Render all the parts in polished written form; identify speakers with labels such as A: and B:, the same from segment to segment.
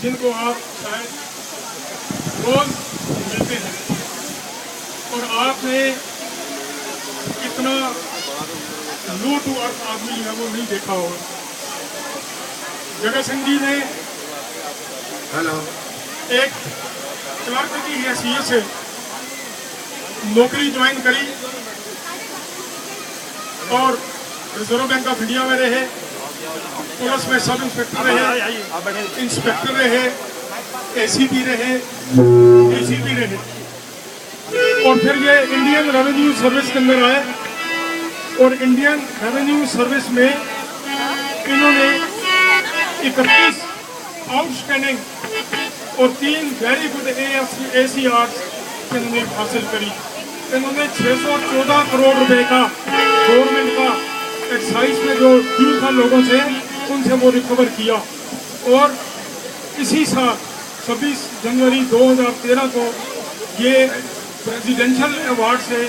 A: जिनको आप शायद रोज मिलते हैं, और आपने इतना लो टू अर्थ आदमी है वो नहीं देखा होगा। जगत सिंह जी ने एक क्लर्क की हैसियत से नौकरी ज्वाइन करी और रिजर्व बैंक ऑफ इंडिया में रहे, पुलिस में सब इंस्पेक्टर रहे, इंस्पेक्टर रहे, एसीपी रहे, एसीपी रहे, और फिर ये इंडियन रेवेन्यू सर्विस के अंदर आए। और इंडियन रेवेन्यू सर्विस में इन्होंने 31 आउटस्टैंडिंग और 3 वेरी गुड ACRs इन्होंने हासिल करी। इन्होंने 614 करोड़ रुपए का गवर्नमेंट का एक्साइज में जो ड्यू था लोगों से, उनसे वो रिकवर किया। और इसी साल 26 जनवरी 2013 को ये प्रेसिडेंशियल अवार्ड से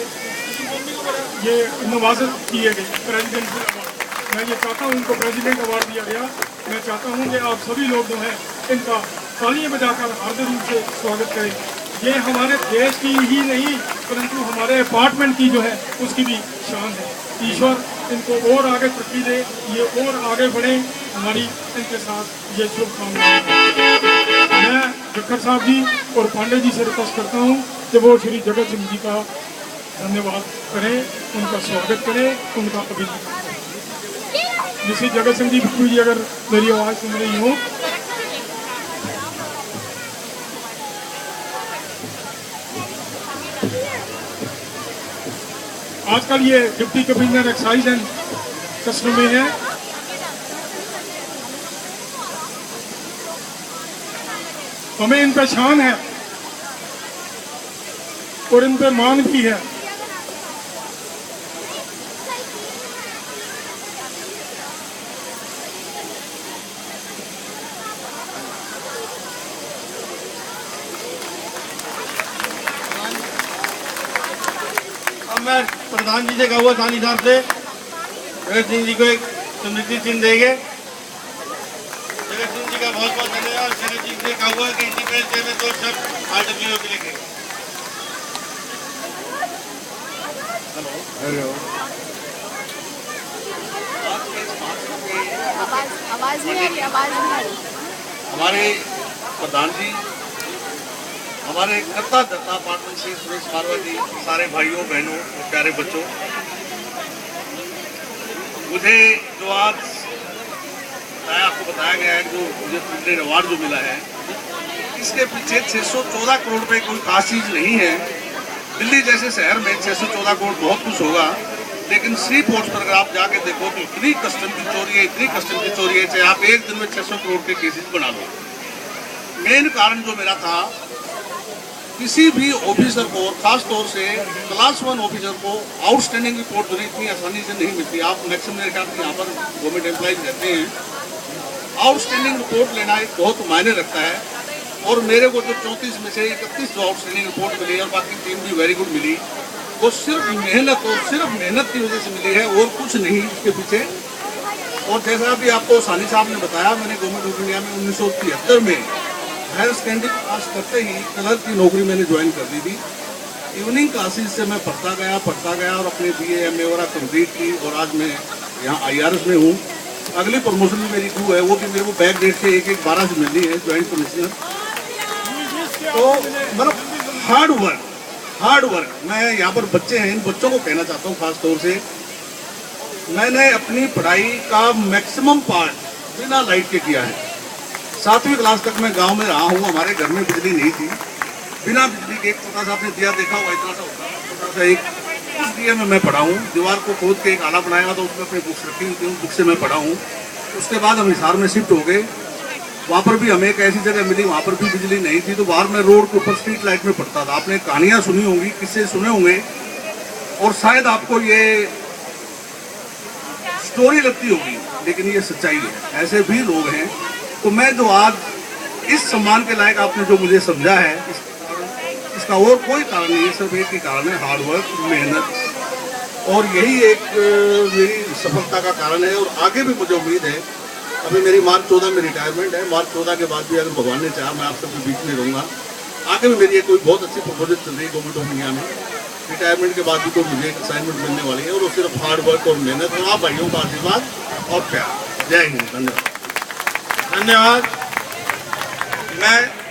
A: ये नवाजत किए गए। प्रेसिडेंशियल अवार्ड, मैं ये चाहता हूँ उनको प्रेसिडेंट अवार्ड दिया गया। मैं चाहता हूँ कि आप सभी लोग जो हैं इनका तालियां बजाकर हार्दिक रूप से स्वागत करें। ये हमारे देश की ही नहीं परंतु हमारे अपार्टमेंट की जो है उसकी भी शान है। ईश्वर इनको और आगे तरक्की दे, ये और आगे बढ़े, हमारी इनके साथ ये शुभकामनाएं। मैं जक्खर साहब जी और पांडे जी से रिक्वेस्ट करता हूँ कि वो श्री जगत सिंह जी का धन्यवाद करें, उनका स्वागत करें, उनका अभिनंदन करें। जिसे जगत सिंह जी बिल्कुल जी अगर मेरी आवाज़ सुन रही हो, आजकल ये deputy commissioner excise and custom में है। हमें इन पे शान है और इन पे मान भी है।
B: मैं प्रधान जी से कहूँगा सानी साहब से जगत सिंह जी को एक स्मृति चिन्ह देंगे। जगत सिंह जी का बहुत बहुत धन्यवाद। जगत सिंह जी से कहूँगा कि इंडिपेंडेंस डे में 2 शब्द RWO के लिखे। हेलो,
C: आवाज नहीं आ रही, आवाज नहीं आ रही।
B: हमारे प्रधान जी, हमारे करता धरता अपार्टमेंट से सुरेश मारवा जी, सारे भाइयों बहनों और प्यारे बच्चों, मुझे जो आज आपको बताया गया है, जो मुझे प्रेसिडेंट अवार्ड जो मिला है, इसके पीछे 614 करोड़ रुपए कोई खास चीज नहीं है। दिल्ली जैसे शहर में 614 करोड़ बहुत कुछ होगा, लेकिन सी पोर्ट्स पर अगर आप जाके देखो तो इतनी कस्टम की चोरी है, इतनी कस्टम की चोरी है, चाहे आप एक दिन में 600 करोड़ के केसेस बना लो। मेन कारण जो मेरा था, किसी भी ऑफिसर को, खास तौर से क्लास 1 ऑफिसर को आउटस्टैंडिंग रिपोर्ट जो इतनी आसानी से नहीं मिलती। आप मैक्सिमम मेरे ख्याल से यहाँ पर गवर्नमेंट एम्प्लॉइज रहते हैं, आउटस्टैंडिंग रिपोर्ट लेना एक बहुत मायने रखता है। और मेरे को जो 34 में से 31 जो आउटस्टैंडिंग रिपोर्ट मिली और बाकी 3 भी वेरी गुड मिली, वो सिर्फ मेहनत और सिर्फ मेहनत की वजह से मिली है और कुछ नहीं इसके पीछे। और जैसा भी आपको सानी साहब ने बताया, मैंने गवर्नमेंट ऑफ इंडिया में 1973 में हायर सेकेंडरी पास करते ही क्लर्क की नौकरी मैंने ज्वाइन कर दी थी। इवनिंग क्लासेस से मैं पढ़ता गया और अपने BA MA वगैरह कंप्लीट की, और आज मैं यहाँ IRS में हूँ। अगली प्रमोशन भी मेरी ड्यू है, वो भी मेरे को बैक डेट से 1-1-12 से मिलनी है, ज्वाइंट कमिश्नर। तो मतलब हार्ड वर्क। मैं यहाँ पर बच्चे हैं, इन बच्चों को कहना चाहता हूँ खास तौर से, मैंने अपनी पढ़ाई का मैक्सिमम पार्ट बिना लाइट के किया है। 7वीं क्लास तक मैं गांव में रहा हूँ, हमारे घर में बिजली नहीं थी। बिना बिजली के एक छोटा सा, आपने दिया देखा हुआ, इतना सा होता है, छोटा सा एक, उस दिए में मैं पढ़ा हूँ। दीवार को खोद के एक आला बनाया तो उसमें अपनी बुक्स रखी हुई थी, उस बुक से मैं पढ़ा हूँ। उसके बाद हम हिसार में शिफ्ट हो गए, वहाँ पर भी हमें एक ऐसी जगह मिली, वहाँ पर भी बिजली नहीं थी, तो बाहर में रोड के ऊपर स्ट्रीट लाइट में पढ़ता था। आपने कहानियाँ सुनी होंगी, किस्से सुने होंगे, और शायद आपको ये स्टोरी लगती होगी, लेकिन ये सच्चाई है। ऐसे भी लोग हैं। तो मैं जो आज इस सम्मान के लायक आपने जो मुझे समझा है, इसका और कोई कारण नहीं है, सिर्फ एक ही कारण है, हार्डवर्क, मेहनत। और यही एक मेरी सफलता का कारण है। और आगे भी मुझे उम्मीद है अभी मेरी मार्च 14 में रिटायरमेंट है। मार्च 14 के बाद भी अगर भगवान ने चाहा मैं आप सबके बीच में रहूँगा। आगे भी मेरी कोई बहुत अच्छी प्रपोजल चल रही है गवर्नमेंट ऑफ इंडिया में। रिटायरमेंट के बाद भी कोई मुझे एक असाइनमेंट मिलने वाली है और वो सिर्फ हार्ड वर्क और मेहनत और आप भाइयों का आशीर्वाद और प्यार। जय हिंद। धन्यवाद।
A: धन्यवाद।
B: मैं